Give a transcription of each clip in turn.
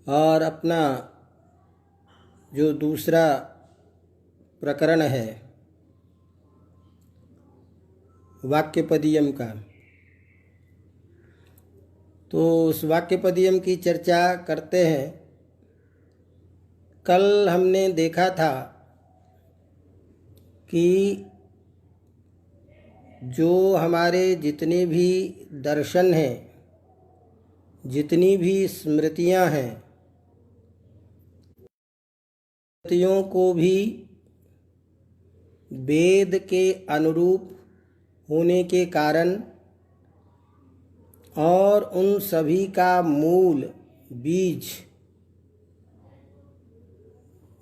और अपना जो दूसरा प्रकरण है वाक्यपदीयम का, तो उस वाक्यपदीयम की चर्चा करते हैं। कल हमने देखा था कि जो हमारे जितने भी दर्शन हैं, जितनी भी स्मृतियां हैं, स्मृतियों को भी वेद के अनुरूप होने के कारण और उन सभी का मूल बीज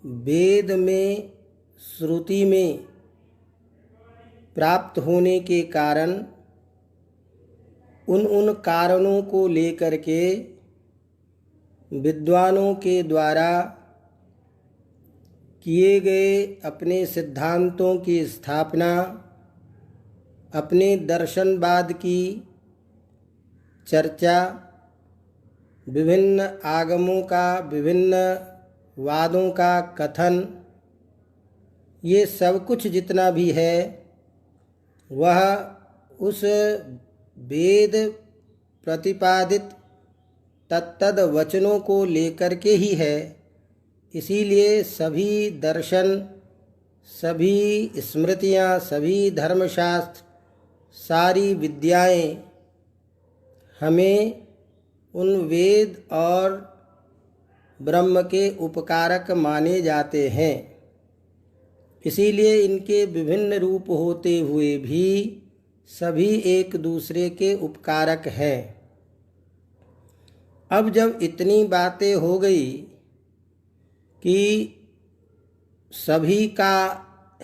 वेद में, श्रुति में प्राप्त होने के कारण उन कारणों को लेकर के विद्वानों के द्वारा किए गए अपने सिद्धांतों की स्थापना, अपने दर्शनवाद की चर्चा, विभिन्न आगमों का, विभिन्न वादों का कथन, ये सब कुछ जितना भी है वह उस वेद प्रतिपादित तत्तद वचनों को लेकर के ही है। इसीलिए सभी दर्शन, सभी स्मृतियाँ, सभी धर्मशास्त्र, सारी विद्याएं हमें उन वेद और ब्रह्म के उपकारक माने जाते हैं। इसीलिए इनके विभिन्न रूप होते हुए भी सभी एक दूसरे के उपकारक हैं। अब जब इतनी बातें हो गई कि सभी का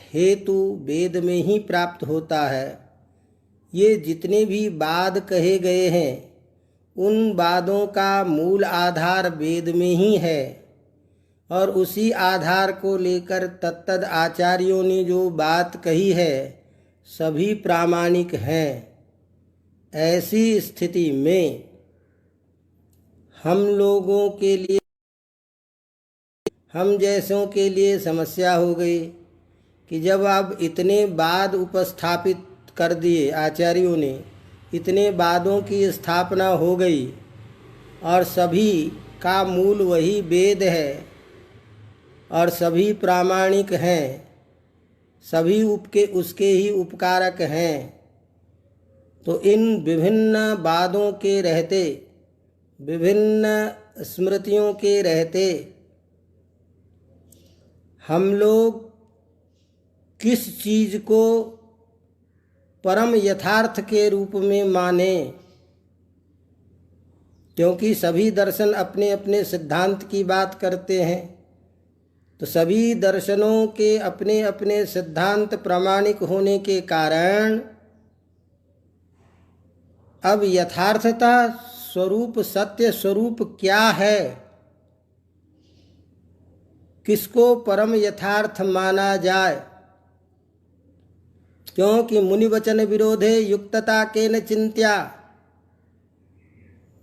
हेतु वेद में ही प्राप्त होता है, ये जितने भी वाद कहे गए हैं उन वादों का मूल आधार वेद में ही है, और उसी आधार को लेकर तत्तद आचार्यों ने जो बात कही है सभी प्रामाणिक हैं। ऐसी स्थिति में हम लोगों के लिए, हम जैसों के लिए समस्या हो गई कि जब अब इतने वाद उपस्थापित कर दिए आचार्यों ने, इतने वादों की स्थापना हो गई और सभी का मूल वही वेद है और सभी प्रामाणिक हैं, सभी उसके ही उपकारक हैं, तो इन विभिन्न वादों के रहते, विभिन्न स्मृतियों के रहते हम लोग किस चीज़ को परम यथार्थ के रूप में माने? क्योंकि सभी दर्शन अपने अपने सिद्धांत की बात करते हैं, तो सभी दर्शनों के अपने अपने सिद्धांत प्रामाणिक होने के कारण अब यथार्थता स्वरूप, सत्य स्वरूप क्या है, किसको परम यथार्थ माना जाए? क्योंकि मुनिवचन विरोधे युक्तता केन चिंत्या।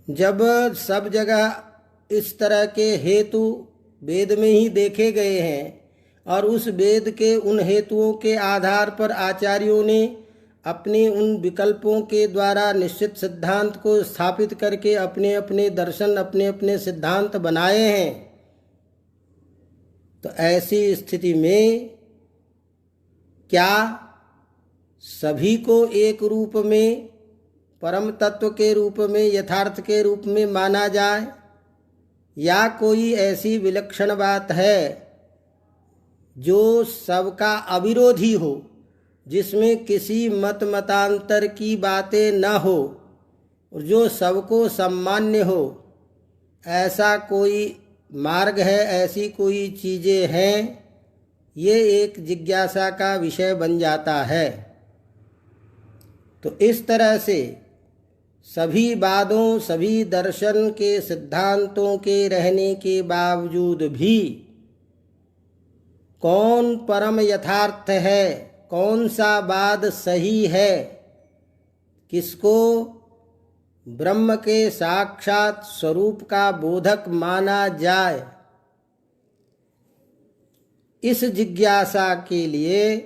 जब सब जगह इस तरह के हेतु वेद में ही देखे गए हैं और उस वेद के उन हेतुओं के आधार पर आचार्यों ने अपने उन विकल्पों के द्वारा निश्चित सिद्धांत को स्थापित करके अपने अपने दर्शन, अपने अपने सिद्धांत बनाए हैं, तो ऐसी स्थिति में क्या सभी को एक रूप में, परम तत्व के रूप में, यथार्थ के रूप में माना जाए, या कोई ऐसी विलक्षण बात है जो सबका अविरोधी हो, जिसमें किसी मत मतांतर की बातें न हो और जो सबको सम्मान्य हो? ऐसा कोई मार्ग है, ऐसी कोई चीज़ें हैं? ये एक जिज्ञासा का विषय बन जाता है। तो इस तरह से सभी वादों, सभी दर्शन के सिद्धांतों के रहने के बावजूद भी कौन परम यथार्थ है, कौन सा वाद सही है, किसको ब्रह्म के साक्षात स्वरूप का बोधक माना जाए, इस जिज्ञासा के लिए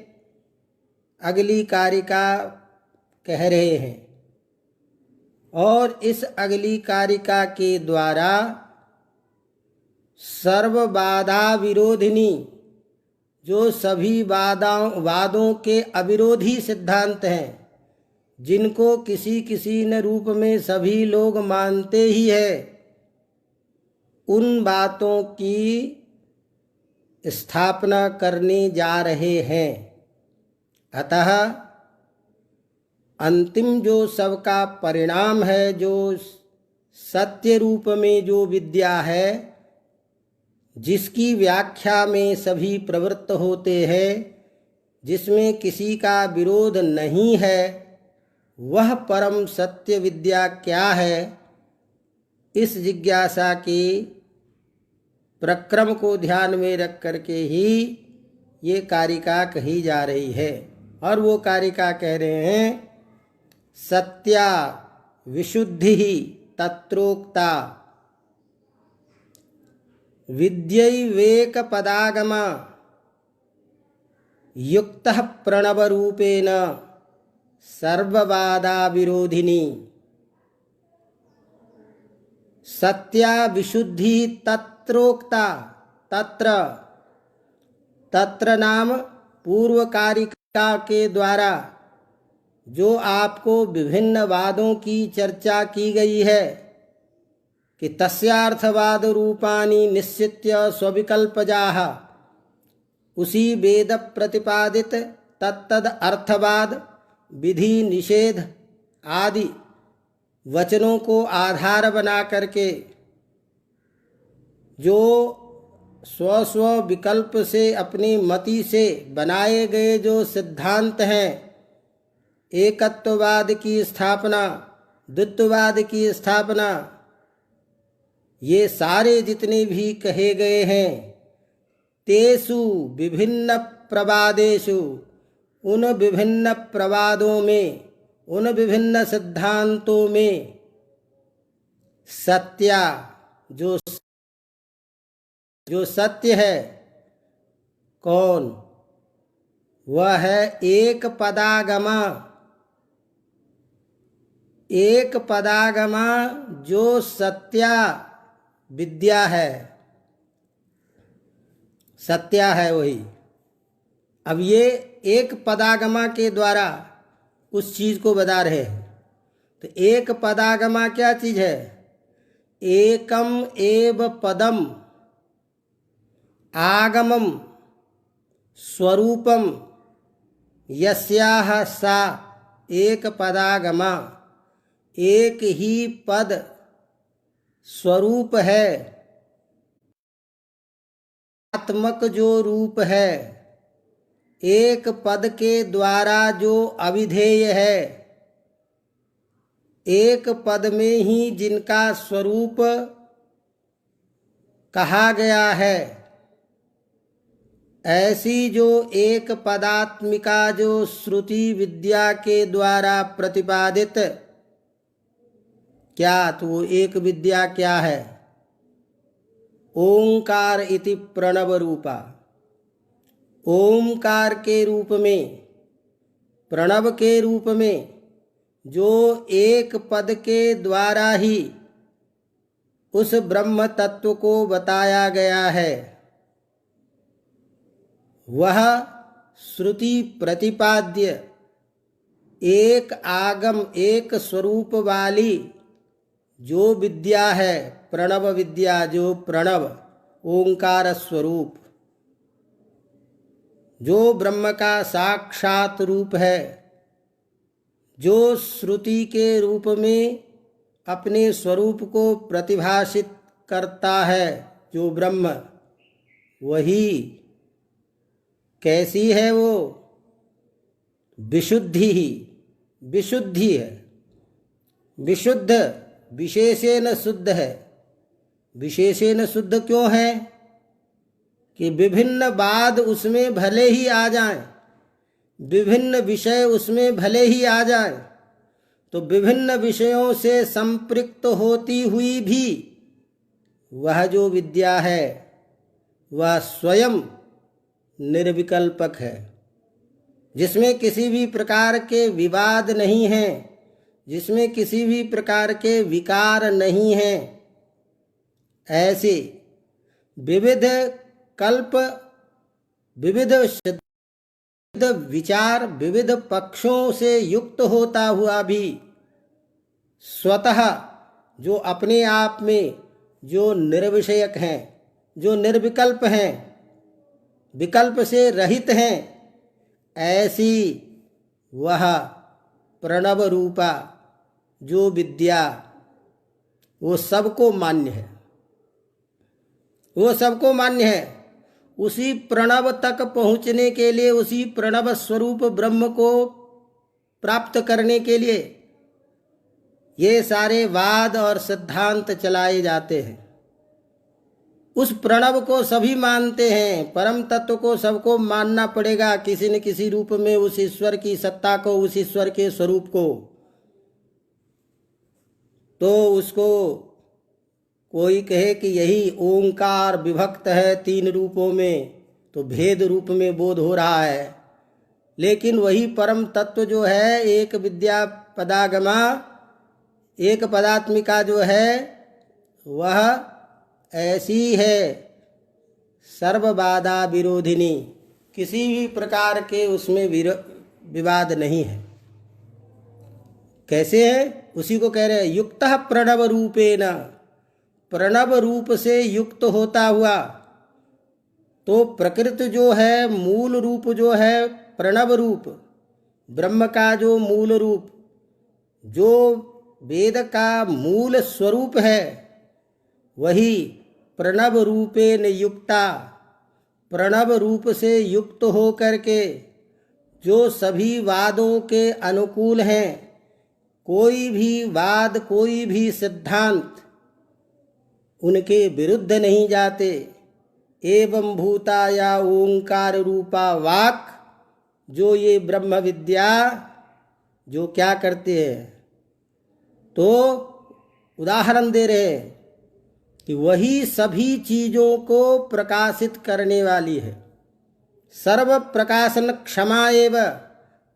अगली कारिका कह रहे हैं। और इस अगली कारिका के द्वारा सर्व बाधा विरोधिनी, जो सभी वादों के अविरोधी सिद्धांत हैं, जिनको किसी किसी न रूप में सभी लोग मानते ही है, उन बातों की स्थापना करने जा रहे हैं। अतः अंतिम जो सबका परिणाम है, जो सत्य रूप में जो विद्या है, जिसकी व्याख्या में सभी प्रवृत्त होते हैं, जिसमें किसी का विरोध नहीं है, वह परम सत्य विद्या क्या है, इस जिज्ञासा के प्रक्रम को ध्यान में रख करके ही ये कारिका कही जा रही है। और वो कारिका कह रहे हैं, सत्या विशुद्धि तत्रोक्ता विद्यैवेक पदागमा युक्तः प्रणव रूपेण सर्वबाधा विरोधिनी। सत्या विशुद्धि तत्रोक्ता, तत्र नाम पूर्व कारिका के द्वारा जो आपको विभिन्न वादों की चर्चा की गई है कि तस्यार्थवाद रूपाणि निश्चित्य स्वविकल्पजाः, उसी वेद प्रतिपादित तत्तद अर्थवाद विधि निषेध आदि वचनों को आधार बना करके जो स्व विकल्प से अपनी मति से बनाए गए जो सिद्धांत हैं, एकत्ववाद की स्थापना, द्वित्ववाद की स्थापना, ये सारे जितने भी कहे गए हैं, तेषु विभिन्न प्रवादेषु, उन विभिन्न प्रवादों में, उन विभिन्न सिद्धांतों में सत्या जो सत्य है कौन, वह है एक पदागमा। एक पदागमा जो सत्या विद्या है, सत्या है वही। अब ये एक पदागमा के द्वारा उस चीज को बता रहे हैं। तो एक पदागमा क्या चीज है? एकम एव पदम आगमम स्वरूपम यस्याह सा एक पदागमा। एक ही पद स्वरूप है, आत्मक जो रूप है, एक पद के द्वारा जो अविधेय है, एक पद में ही जिनका स्वरूप कहा गया है, ऐसी जो एक पदात्मिका जो श्रुति विद्या के द्वारा प्रतिपादित, क्या तो वो एक विद्या क्या है? ओंकार इति प्रणव रूपा। ओंकार के रूप में, प्रणव के रूप में जो एक पद के द्वारा ही उस ब्रह्म तत्व को बताया गया है, वह श्रुति प्रतिपाद्य एक आगम एक स्वरूप वाली जो विद्या है, प्रणव विद्या, जो प्रणव ओंकार स्वरूप, जो ब्रह्म का साक्षात रूप है, जो श्रुति के रूप में अपने स्वरूप को प्रतिभाषित करता है, जो ब्रह्म, वही कैसी है? वो विशुद्धि ही विशुद्धि है। विशुद्ध विशेषेण शुद्ध है। विशेषेण शुद्ध क्यों है? कि विभिन्न वाद उसमें भले ही आ जाएं, विभिन्न विषय उसमें भले ही आ जाएं, तो विभिन्न विषयों से संपृक्त होती हुई भी वह जो विद्या है वह स्वयं निर्विकल्पक है, जिसमें किसी भी प्रकार के विवाद नहीं हैं, जिसमें किसी भी प्रकार के विकार नहीं हैं। ऐसे विविध कल्प, विविध विचार, विविध पक्षों से युक्त होता हुआ भी स्वतः जो अपने आप में जो निर्विषयक हैं, जो निर्विकल्प हैं, विकल्प से रहित हैं, ऐसी वह प्रणव रूपा जो विद्या वो सबको मान्य है, वो सबको मान्य है। उसी प्रणव तक पहुँचने के लिए, उसी प्रणव स्वरूप ब्रह्म को प्राप्त करने के लिए ये सारे वाद और सिद्धांत चलाए जाते हैं। उस प्रणव को सभी मानते हैं, परम तत्व को सबको मानना पड़ेगा किसी न किसी रूप में, उस ईश्वर की सत्ता को, उस ईश्वर के स्वरूप को। तो उसको कोई कहे कि यही ओंकार विभक्त है 3 रूपों में, तो भेद रूप में बोध हो रहा है। लेकिन वही परम तत्व जो है, एक विद्या पदागमा, एक पदात्मिका जो है, वह ऐसी है सर्वबाधा विरोधिनी, किसी भी प्रकार के उसमें विवाद नहीं है। कैसे है? उसी को कह रहे हैं युक्तः प्रणव रूपेण, प्रणव रूप से युक्त होता हुआ। तो प्रकृति जो है, मूल रूप जो है प्रणव रूप, ब्रह्म का जो मूल रूप, जो वेद का मूल स्वरूप है, वही प्रणव रूपेण युक्ता, प्रणव रूप से युक्त हो करके जो सभी वादों के अनुकूल हैं, कोई भी वाद, कोई भी सिद्धांत उनके विरुद्ध नहीं जाते। एवं भूता या ओंकार रूपा वाक, जो ये ब्रह्म विद्या जो क्या करते हैं, तो उदाहरण दे रहे हैं कि वही सभी चीज़ों को प्रकाशित करने वाली है। सर्व प्रकाशन क्षमा एव,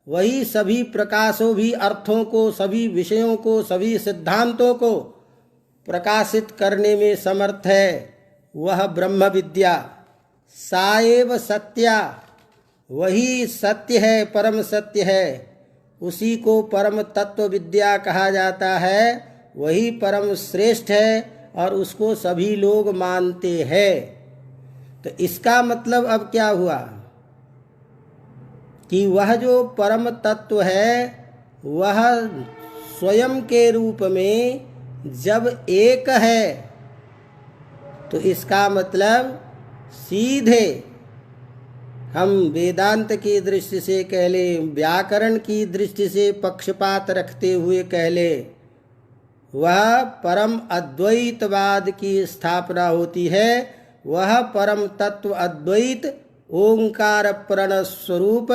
वही सभी प्रकाशों भी अर्थों को, सभी विषयों को, सभी सिद्धांतों को प्रकाशित करने में समर्थ है। वह ब्रह्म विद्या साएव सत्या, वही सत्य है, परम सत्य है। उसी को परम तत्व विद्या कहा जाता है। वही परम श्रेष्ठ है और उसको सभी लोग मानते हैं। तो इसका मतलब अब क्या हुआ कि वह जो परम तत्व है वह स्वयं के रूप में जब एक है, तो इसका मतलब सीधे हम वेदांत की दृष्टि से कह ले, व्याकरण की दृष्टि से पक्षपात रखते हुए कह ले, वह परम अद्वैतवाद की स्थापना होती है। वह परम तत्व अद्वैत ओंकार प्रण स्वरूप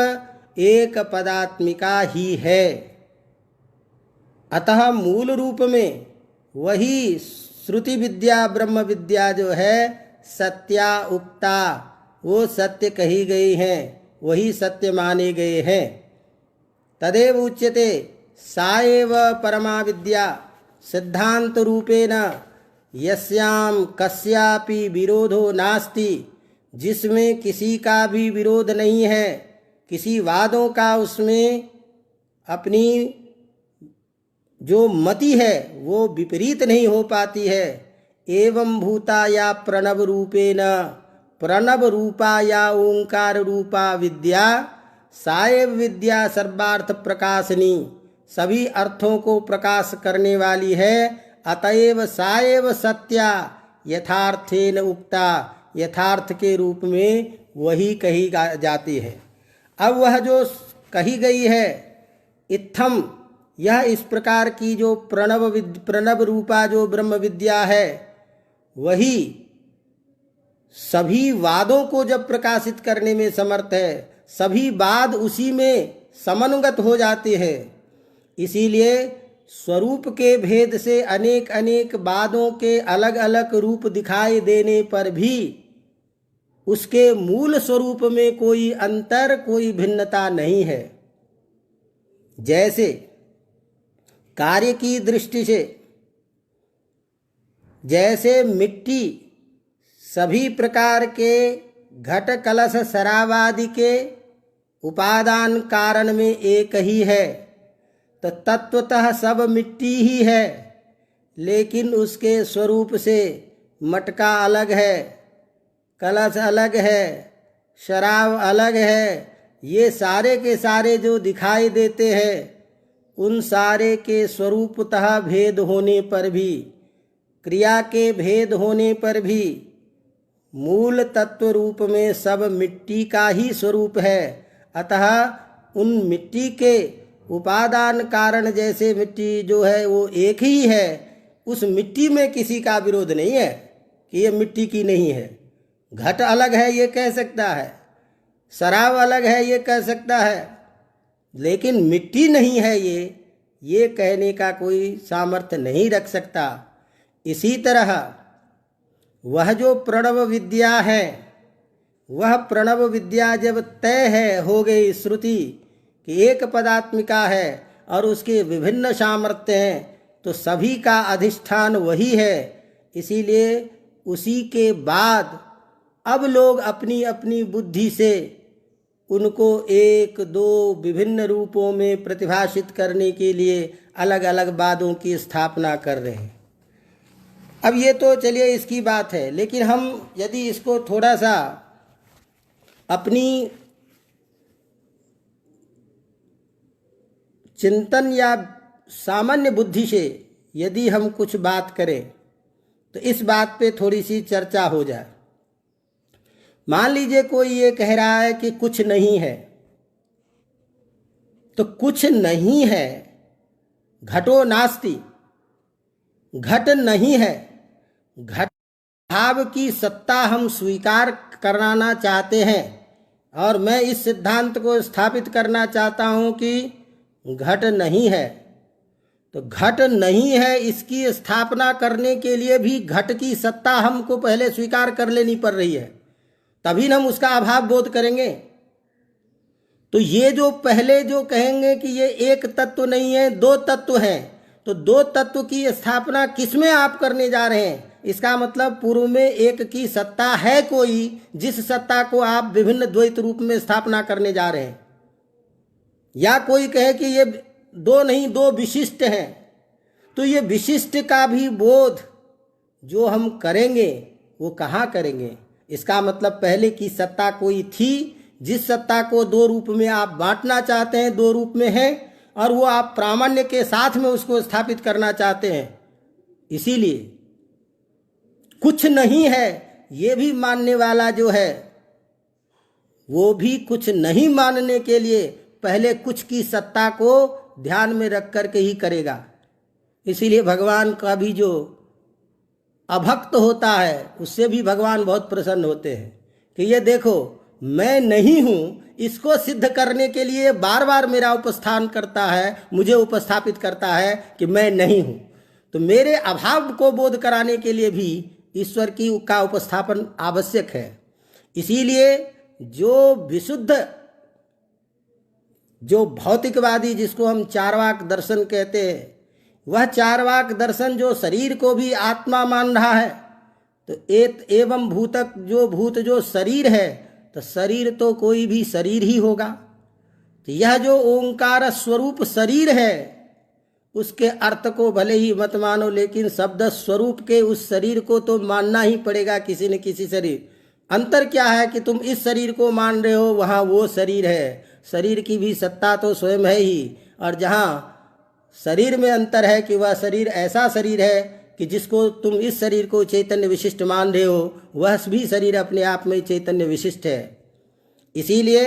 एक पदात्मिका ही है। अतः मूल रूप में वही श्रुति विद्या ब्रह्म विद्या जो है सत्या उक्ता, वो सत्य कही गई हैं, वही सत्य माने गए हैं। तदेव उच्यते सा एव परमा विद्या सिद्धांत रूपेण यस्याम कस्यापि विरोधो नास्ति, जिसमें किसी का भी विरोध नहीं है, किसी वादों का उसमें अपनी जो मति है वो विपरीत नहीं हो पाती है। एवं भूता या प्रणव रूपेण, प्रणव रूपा या ओंकार रूपा विद्या साएव विद्या सर्वार्थ प्रकाशनी, सभी अर्थों को प्रकाश करने वाली है। अतएव साएव सत्या यथार्थेन उक्ता, यथार्थ के रूप में वही कही जाती है। अब वह जो कही गई है इत्थम, यह इस प्रकार की जो प्रणव रूपा जो ब्रह्म विद्या है, वही सभी वादों को जब प्रकाशित करने में समर्थ है, सभी वाद उसी में समनुगत हो जाते हैं। इसीलिए स्वरूप के भेद से अनेक अनेक बादों के अलग अलग रूप दिखाई देने पर भी उसके मूल स्वरूप में कोई अंतर, कोई भिन्नता नहीं है। जैसे कार्य की दृष्टि से, जैसे मिट्टी सभी प्रकार के घट कलश शराब आदि के उपादान कारण में एक ही है, तो तत्वतः सब मिट्टी ही है, लेकिन उसके स्वरूप से मटका अलग है, कलश अलग है, शराब अलग है। ये सारे के सारे जो दिखाई देते हैं, उन सारे के स्वरूपतः भेद होने पर भी, क्रिया के भेद होने पर भी मूल तत्व रूप में सब मिट्टी का ही स्वरूप है। अतः उन मिट्टी के उपादान कारण जैसे मिट्टी जो है वो एक ही है, उस मिट्टी में किसी का विरोध नहीं है कि ये मिट्टी की नहीं है। घट अलग है ये कह सकता है, शराब अलग है ये कह सकता है, लेकिन मिट्टी नहीं है ये कहने का कोई सामर्थ्य नहीं रख सकता। इसी तरह वह जो प्रणव विद्या है, वह प्रणव विद्या जब तय है, हो गई श्रुति कि एक पदात्मिका है और उसके विभिन्न सामर्थ्य हैं, तो सभी का अधिष्ठान वही है। इसीलिए उसी के बाद अब लोग अपनी अपनी बुद्धि से उनको एक दो विभिन्न रूपों में प्रतिभाषित करने के लिए अलग अलग वादों की स्थापना कर रहे हैं। अब ये तो चलिए इसकी बात है, लेकिन हम यदि इसको थोड़ा सा अपनी चिंतन या सामान्य बुद्धि से यदि हम कुछ बात करें तो इस बात पे थोड़ी सी चर्चा हो जाए। मान लीजिए कोई ये कह रहा है कि कुछ नहीं है, तो कुछ नहीं है, घटो नास्ति, घट नहीं है, घट भाव की सत्ता हम स्वीकार कराना चाहते हैं, और मैं इस सिद्धांत को स्थापित करना चाहता हूं कि घट नहीं है। तो घट नहीं है, इसकी स्थापना करने के लिए भी घट की सत्ता हमको पहले स्वीकार कर लेनी पड़ रही है, तभी हम उसका अभाव बोध करेंगे। तो ये जो पहले जो कहेंगे कि ये एक तत्व नहीं है, दो तत्व हैं, तो दो तत्व की स्थापना किसमें आप करने जा रहे हैं? इसका मतलब पूर्व में एक की सत्ता है कोई, जिस सत्ता को आप विभिन्न द्वैत रूप में स्थापना करने जा रहे हैं। या कोई कहे कि ये दो नहीं, दो विशिष्ट हैं, तो ये विशिष्ट का भी बोध जो हम करेंगे वो कहाँ करेंगे? इसका मतलब पहले की सत्ता कोई थी, जिस सत्ता को दो रूप में आप बांटना चाहते हैं, दो रूप में है, और वो आप प्रामाण्य के साथ में उसको स्थापित करना चाहते हैं। इसीलिए कुछ नहीं है ये भी मानने वाला जो है, वो भी कुछ नहीं मानने के लिए पहले कुछ की सत्ता को ध्यान में रख करके ही करेगा। इसीलिए भगवान का भी जो अभक्त होता है, उससे भी भगवान बहुत प्रसन्न होते हैं कि ये देखो मैं नहीं हूँ, इसको सिद्ध करने के लिए बार बार मेरा उपस्थान करता है, मुझे उपस्थापित करता है कि मैं नहीं हूँ। तो मेरे अभाव को बोध कराने के लिए भी ईश्वर की का उपस्थापन आवश्यक है। इसीलिए जो विशुद्ध, जो भौतिकवादी जिसको हम चार्वाक दर्शन कहते हैं, वह चार्वाक दर्शन जो शरीर को भी आत्मा मान रहा है, तो एवं भूतक जो भूत जो शरीर है, तो शरीर तो कोई भी शरीर ही होगा। तो यह जो ओंकार स्वरूप शरीर है, उसके अर्थ को भले ही मत मानो, लेकिन शब्द स्वरूप के उस शरीर को तो मानना ही पड़ेगा, किसी न किसी शरीर। अंतर क्या है कि तुम इस शरीर को मान रहे हो, वहाँ वो शरीर है। शरीर की भी सत्ता तो स्वयं है ही, और जहाँ शरीर में अंतर है कि वह शरीर ऐसा शरीर है कि जिसको तुम इस शरीर को चैतन्य विशिष्ट मान रहे हो, वह भी शरीर अपने आप में चैतन्य विशिष्ट है। इसीलिए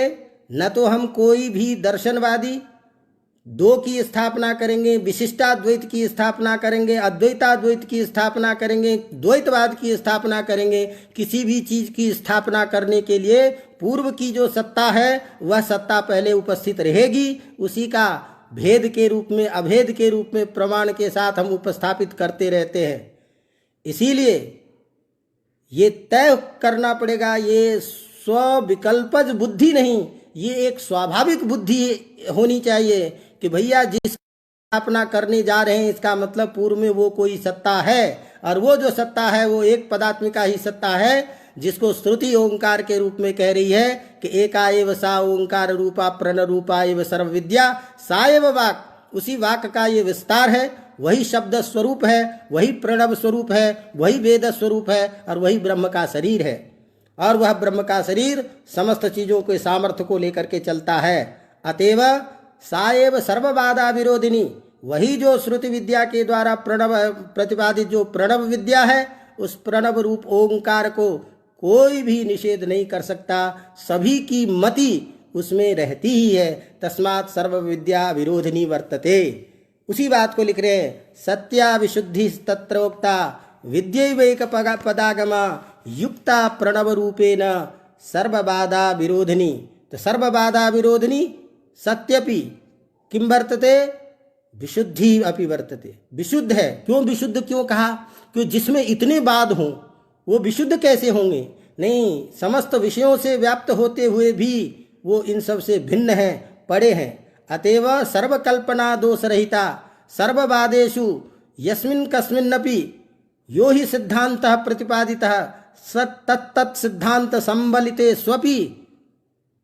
न तो हम कोई भी दर्शनवादी दो की स्थापना करेंगे, विशिष्टाद्वैत की स्थापना करेंगे, अद्वैताद्वैत की स्थापना करेंगे, द्वैतवाद की स्थापना करेंगे। किसी भी चीज़ की स्थापना करने के लिए पूर्व की जो सत्ता है वह सत्ता पहले उपस्थित रहेगी, उसी का भेद के रूप में, अभेद के रूप में प्रमाण के साथ हम उपस्थापित करते रहते हैं। इसीलिए ये तय करना पड़ेगा, ये स्वविकल्पज बुद्धि नहीं, ये एक स्वाभाविक बुद्धि होनी चाहिए कि भैया जिस स्थापना करने जा रहे हैं इसका मतलब पूर्व में वो कोई सत्ता है, और वो जो सत्ता है वो एक पदात्मिका ही सत्ता है, जिसको श्रुति ओंकार के रूप में कह रही है कि एका एव सा ओंकार रूपा प्रण रूपा एव सर्व विद्या सा एव वाक। उसी वाक का ये विस्तार है, वही शब्द स्वरूप है, वही प्रणव स्वरूप है, वही वेद स्वरूप है, और वही ब्रह्म का शरीर है। और वह ब्रह्म का शरीर समस्त चीजों के सामर्थ्य को लेकर के चलता है। अतएव साएव सर्वबाधा विरोधिनी, वही जो श्रुति विद्या के द्वारा प्रणव प्रतिपादित जो प्रणव विद्या है, उस प्रणव रूप ओंकार को कोई भी निषेध नहीं कर सकता, सभी की मति उसमें रहती ही है। तस्मात् सर्व विद्या विरोधिनी वर्तते। उसी बात को लिख रहे हैं, सत्या विशुद्धि तत्रोक्ता विद्यैवैक पदागमा युक्ता प्रणव रूपेण सर्वबाधा विरोधिनी। तो सर्वबाधा विरोधिनी सत्यपि किम वर्तते, विशुद्धि अपि वर्तते। विशुद्ध है। क्यों विशुद्ध क्यों कहा? क्यों जिसमें इतने बाद हों वो विशुद्ध कैसे होंगे? नहीं, समस्त विषयों से व्याप्त होते हुए भी वो इन सब से भिन्न हैं, पड़े हैं। अतएव सर्वकल्पना दोष रहिता सर्वबाधेषु यस्मिन् कस्मिन्नपि यो हि सिद्धान्तः प्रतिपादितः तत्तत् सिद्धांत संबलिते स्वपि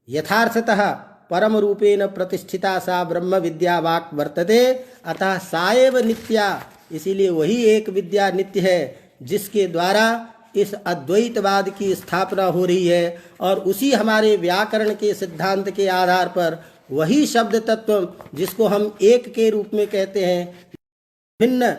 यथार्थतः परम रूपेण प्रतिष्ठिता सा ब्रह्म विद्या वाक् वर्तते। अतः साएव नित्या, इसीलिए वही एक विद्या नित्य है जिसके द्वारा इस अद्वैतवाद की स्थापना हो रही है। और उसी हमारे व्याकरण के सिद्धांत के आधार पर वही शब्द तत्व जिसको हम एक के रूप में कहते हैं, भिन्न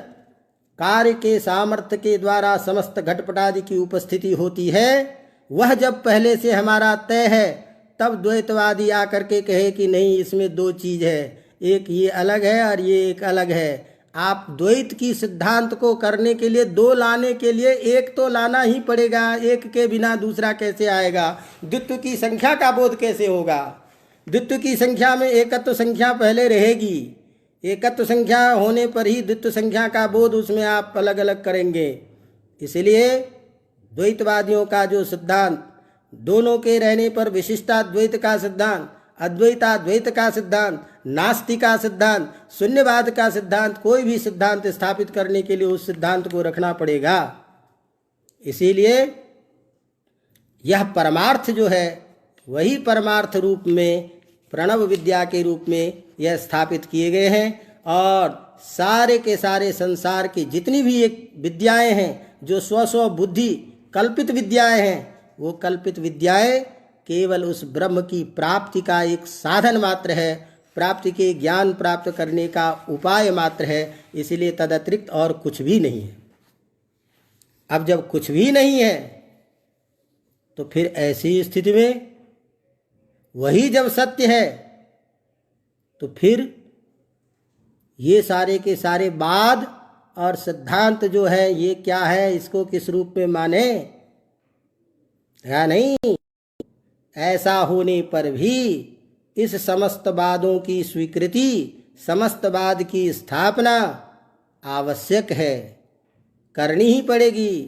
कार्य के सामर्थ्य के द्वारा समस्त घटपटादि की उपस्थिति होती है, वह जब पहले से हमारा तय है तब द्वैतवादी आकर के कहे कि नहीं इसमें दो चीज है, एक ये अलग है और ये एक अलग है। आप द्वैत की सिद्धांत को करने के लिए, दो लाने के लिए एक तो लाना ही पड़ेगा, एक के बिना दूसरा कैसे आएगा? द्वित्व की संख्या का बोध कैसे होगा? द्वित्व की संख्या में एकत्व संख्या पहले रहेगी, एकत्व संख्या होने पर ही द्वित्व संख्या का बोध उसमें आप अलग अलग करेंगे। इसलिए द्वैतवादियों का जो सिद्धांत, दोनों के रहने पर विशिष्टाद्वैत का सिद्धांत, अद्वैताद्वैत का सिद्धांत, नास्ति का सिद्धांत, शून्यवाद का सिद्धांत, कोई भी सिद्धांत स्थापित करने के लिए उस सिद्धांत को रखना पड़ेगा। इसीलिए यह परमार्थ जो है वही परमार्थ रूप में प्रणव विद्या के रूप में यह स्थापित किए गए हैं। और सारे के सारे संसार की जितनी भी एक विद्याएं हैं जो स्व बुद्धि कल्पित विद्याएं हैं, वो कल्पित विद्याएं केवल उस ब्रह्म की प्राप्ति का एक साधन मात्र है, प्राप्ति के ज्ञान प्राप्त करने का उपाय मात्र है। इसलिए तदतिरिक्त और कुछ भी नहीं है। अब जब कुछ भी नहीं है तो फिर ऐसी स्थिति में वही जब सत्य है तो फिर ये सारे के सारे बाद और सिद्धांत जो है ये क्या है, इसको किस रूप में माने या नहीं? ऐसा होने पर भी इस समस्त वादों की स्वीकृति, समस्त वाद की स्थापना आवश्यक है, करनी ही पड़ेगी।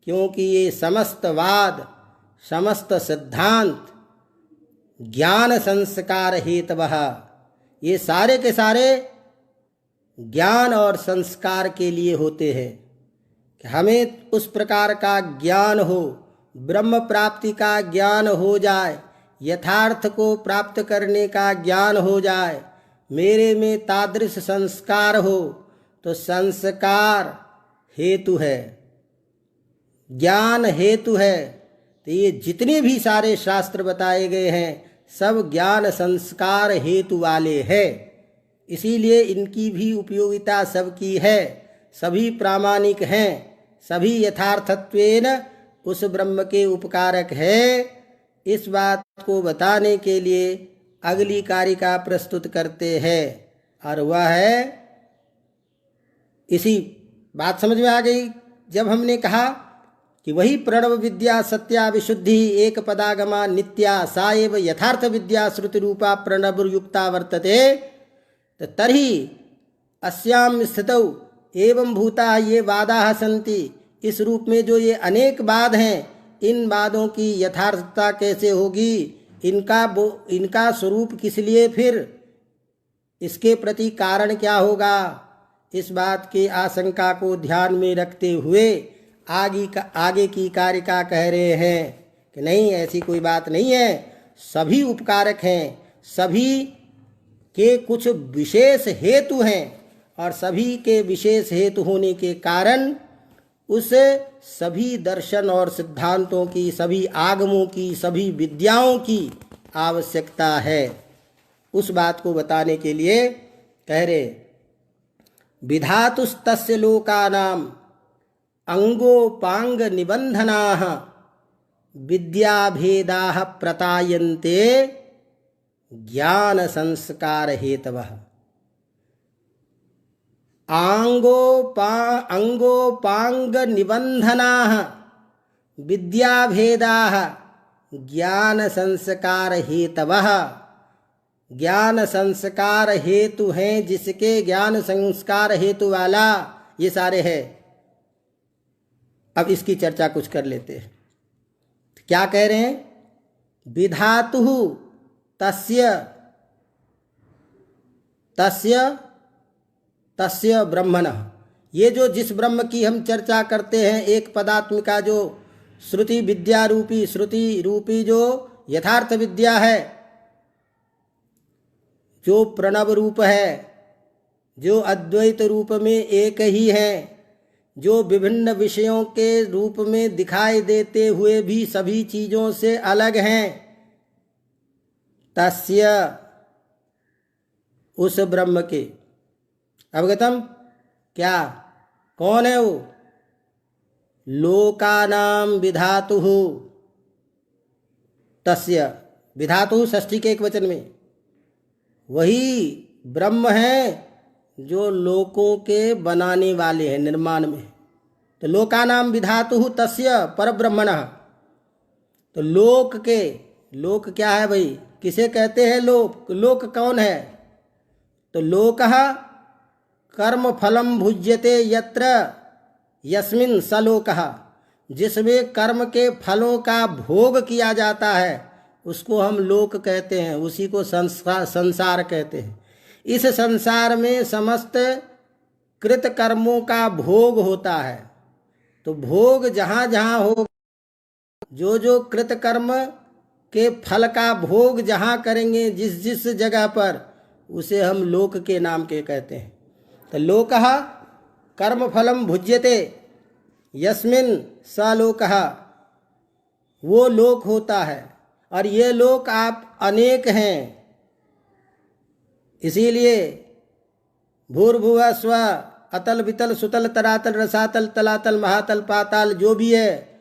क्योंकि ये समस्त वाद, समस्त सिद्धांत ज्ञान संस्कार हेतवः, ये सारे के सारे ज्ञान और संस्कार के लिए होते हैं कि हमें उस प्रकार का ज्ञान हो, ब्रह्म प्राप्ति का ज्ञान हो जाए, यथार्थ को प्राप्त करने का ज्ञान हो जाए, मेरे में तादृश संस्कार हो। तो संस्कार हेतु है, ज्ञान हेतु है। तो ये जितने भी सारे शास्त्र बताए गए हैं सब ज्ञान संस्कार हेतु वाले हैं। इसीलिए इनकी भी उपयोगिता सबकी है, सभी प्रामाणिक हैं, सभी यथार्थत्वेन उस ब्रह्म के उपकारक है। इस बात को बताने के लिए अगली कारिका प्रस्तुत करते हैं, और वह है, इसी बात समझ में आ गई जब हमने कहा कि वही प्रणव विद्या सत्या विशुद्धि एक पदागमा नित्या सा एव यथार्थ विद्या श्रुति रूपा प्रणव युक्ता वर्तते। तो तर्हि अस्याम स्थितौ एवं भूता ये वादाः सन्ति, इस रूप में जो ये अनेक वाद हैं, इन वादों की यथार्थता कैसे होगी, इनका स्वरूप किस लिए, फिर इसके प्रति कारण क्या होगा, इस बात की आशंका को ध्यान में रखते हुए आगे की कारिका कह रहे हैं कि नहीं, ऐसी कोई बात नहीं है, सभी उपकारक हैं, सभी के कुछ विशेष हेतु हैं, और सभी के विशेष हेतु होने के कारण उस सभी दर्शन और सिद्धांतों की, सभी आगमों की, सभी विद्याओं की आवश्यकता है। उस बात को बताने के लिए कह रहे, विधातुस्तस्य लोकानाम अंगोपांग निबंधनाः विद्याभेदाः प्रतायन्ते ज्ञान संस्कार हेतवः। अंगोपांग निबंधनाः विद्याभेदाः ज्ञान संस्कार हेतवः। ज्ञान संस्कार हेतु हैं, जिसके ज्ञान संस्कार हेतु वाला ये सारे हैं। अब इसकी चर्चा कुछ कर लेते हैं। क्या कह रहे हैं, विधातुः तस्य ब्रह्मणः। ये जो जिस ब्रह्म की हम चर्चा करते हैं, एक पदात्मिका जो श्रुति विद्या रूपी, श्रुति रूपी जो यथार्थ विद्या है, जो प्रणव रूप है, जो अद्वैत रूप में एक ही है, जो विभिन्न विषयों के रूप में दिखाई देते हुए भी सभी चीजों से अलग हैं, तस्य उस ब्रह्म के अवगतम, क्या, कौन है वो, लोकानाम विधातुः तस्य, विधातुः षष्ठी के एक वचन में, वही ब्रह्म है जो लोकों के बनाने वाले हैं, निर्माण में। तो लोकानाम विधातुः तस्य परब्रह्मणः। तो लोक के, लोक क्या है भाई, किसे कहते हैं लोक, लोक कौन है, तो लोकः कर्म फलम भुज्यते यत्र यस्मिन् स लोकः। जिसमें कर्म के फलों का भोग किया जाता है उसको हम लोक कहते हैं, उसी को संसार कहते हैं। इस संसार में समस्त कृत कर्मों का भोग होता है। तो भोग जहाँ जहाँ हो, जो जो कृत कर्म के फल का भोग जहाँ करेंगे, जिस जिस जगह पर, उसे हम लोक के नाम के कहते हैं। तो लोकः कर्म फलम भुज्यते यस्मिन् स लोकः, वो लोक होता है। और ये लोक आप अनेक हैं, इसीलिए भूर्भुवः स्वः अतल वितल सुतल तरातल रसातल तलातल महातल पाताल जो भी है,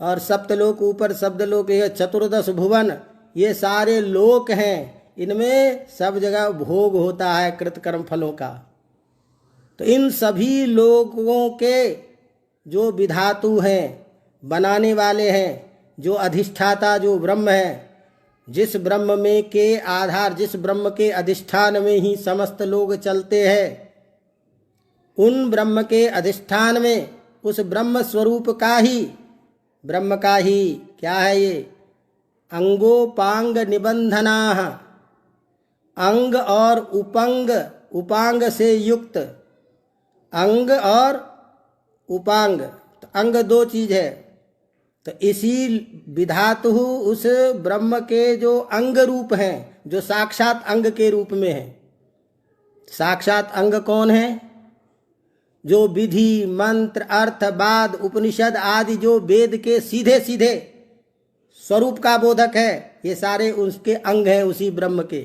और सप्तलोक ऊपर शब्दलोक, ये चतुर्दश भुवन, ये सारे लोक हैं। इनमें सब जगह भोग होता है कृतकर्म फलों का। तो इन सभी लोगों के जो विधातु हैं, बनाने वाले हैं, जो अधिष्ठाता, जो ब्रह्म है, जिस ब्रह्म में के आधार, जिस ब्रह्म के अधिष्ठान में ही समस्त लोग चलते हैं, उन ब्रह्म के अधिष्ठान में, उस ब्रह्म स्वरूप का ही, ब्रह्म का ही क्या है ये, अंगोपांग निबंधनाः, अंग और उपांग, उपांग से युक्त, अंग और उपांग, तो अंग दो चीज है। तो इसी विधातु उस ब्रह्म के जो अंग रूप हैं, जो साक्षात अंग के रूप में है। साक्षात अंग कौन है, जो विधि मंत्र अर्थ वाद उपनिषद आदि जो वेद के सीधे सीधे स्वरूप का बोधक है, ये सारे उसके अंग हैं, उसी ब्रह्म के।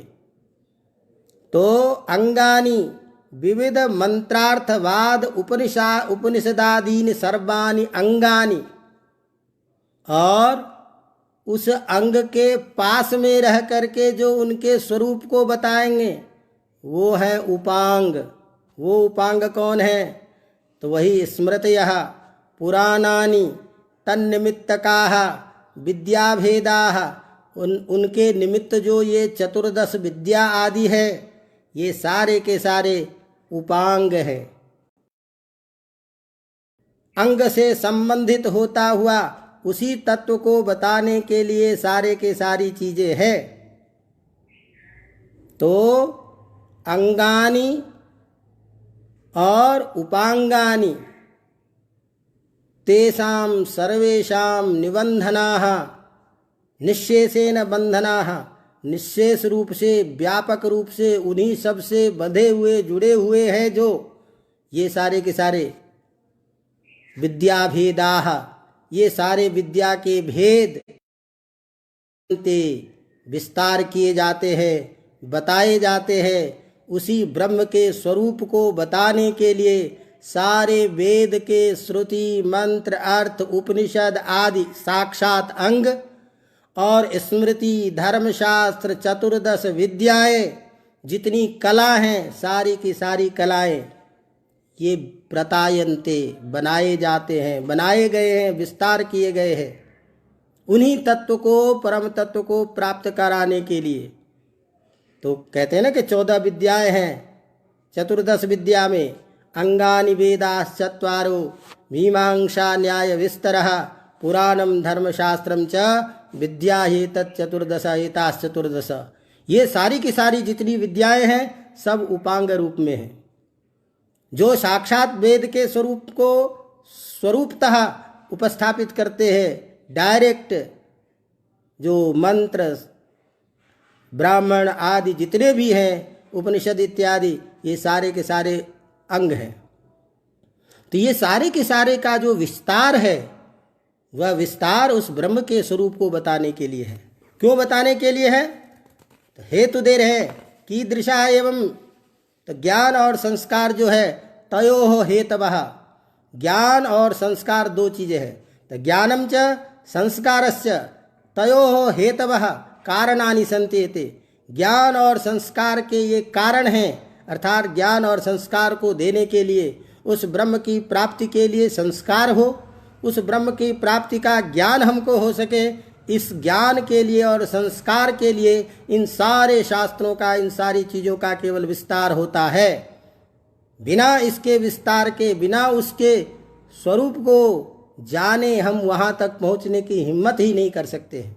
तो अंगानि विविध मंत्रार्थवाद उपनिषदादीनि सर्वाणि अंगानि, और उस अंग के पास में रह करके जो उनके स्वरूप को बताएंगे वो है उपांग। वो उपांग कौन है, तो वही स्मृतयः पुराणानि तन्निमित्तकाः विद्याभेदाः, उनके निमित्त जो ये चतुर्दश विद्या आदि है, ये सारे के सारे उपांग हैं। अंग से संबंधित होता हुआ उसी तत्व को बताने के लिए सारे के सारी चीजें हैं। तो अंगानि और उपांगानि तेषां सर्वेषां निबंधनाः निश्शेषेण बंधनाः, निश्शेष रूप से व्यापक रूप से उन्हीं सब से बंधे हुए जुड़े हुए हैं जो ये सारे के सारे विद्याभेदाः, ये सारे विद्या के भेद विस्तार किए जाते हैं, बताए जाते हैं। उसी ब्रह्म के स्वरूप को बताने के लिए सारे वेद के श्रुति मंत्र अर्थ उपनिषद आदि साक्षात अंग और स्मृति धर्मशास्त्र चतुर्दश विद्याएं जितनी कला हैं, सारी की सारी कलाएं ये प्रतायन्ते बनाए जाते हैं, बनाए गए हैं, विस्तार किए गए हैं उन्हीं तत्व को, परम तत्व को प्राप्त कराने के लिए। तो कहते हैं ना कि 14 विद्याएं हैं। चतुर्दश विद्या में अंगानि वेदाश्चत्वारो मीमांसा न्याय विस्तरः पुराणम धर्मशास्त्रम च विद्या हेतत् चतुर्दश एताश्चतुर्दश। ये सारी की सारी जितनी विद्याएं हैं सब उपांग रूप में हैं, जो साक्षात वेद के स्वरूप को स्वरूपतः उपस्थापित करते हैं। डायरेक्ट जो मंत्र ब्राह्मण आदि जितने भी हैं उपनिषद इत्यादि, ये सारे के सारे अंग हैं। तो ये सारे के सारे का जो विस्तार है वह विस्तार उस ब्रह्म के स्वरूप को बताने के लिए है। क्यों बताने के लिए है? तो हेतु दे रहे हैं कीदृशा एवं, तो ज्ञान और संस्कार जो है तयोः हेतवः, ज्ञान और संस्कार दो चीजें हैं। तो ज्ञानम च संस्कारस्य तयोः हेतवः कारणानि सन्ति इति। ज्ञान और संस्कार के ये कारण हैं, अर्थात ज्ञान और संस्कार को देने के लिए, उस ब्रह्म की प्राप्ति के लिए संस्कार हो, उस ब्रह्म की प्राप्ति का ज्ञान हमको हो सके, इस ज्ञान के लिए और संस्कार के लिए इन सारे शास्त्रों का, इन सारी चीज़ों का केवल विस्तार होता है। बिना इसके विस्तार के, बिना उसके स्वरूप को जाने हम वहाँ तक पहुँचने की हिम्मत ही नहीं कर सकते हैं।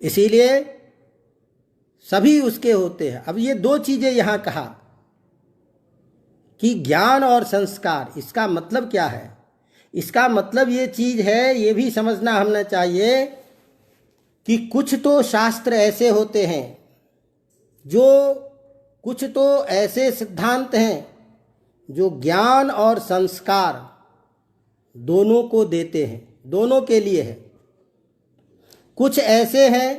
इसीलिए सभी उसके होते हैं। अब ये दो चीजें यहाँ कहा कि ज्ञान और संस्कार, इसका मतलब क्या है? इसका मतलब ये चीज है, ये भी समझना हमने चाहिए कि कुछ तो शास्त्र ऐसे होते हैं, जो कुछ तो ऐसे सिद्धांत हैं जो ज्ञान और संस्कार दोनों को देते हैं, दोनों के लिए है। कुछ ऐसे हैं